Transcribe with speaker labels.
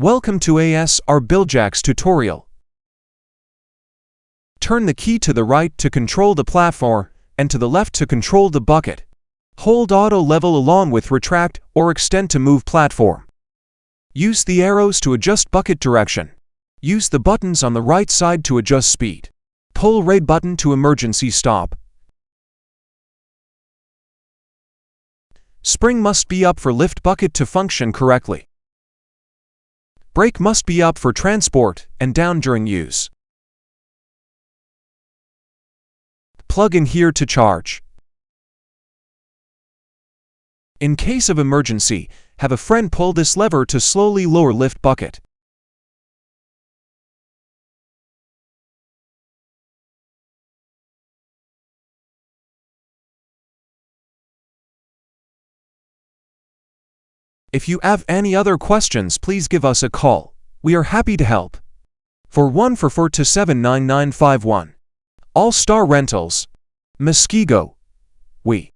Speaker 1: Welcome to our Biljax tutorial. Turn the key to the right to control the platform and to the left to control the bucket. Hold auto level along with retract or extend to move platform. Use the arrows to adjust bucket direction. Use the buttons on the right side to adjust speed. Pull right button to emergency stop. Spring must be up for lift bucket to function correctly. Brake must be up for transport and down during use. Plug in here to charge. In case of emergency, have a friend pull this lever to slowly lower lift bucket. If you have any other questions, please give us a call. We are happy to help. For 144279951. All Star Rentals. Muskego. We.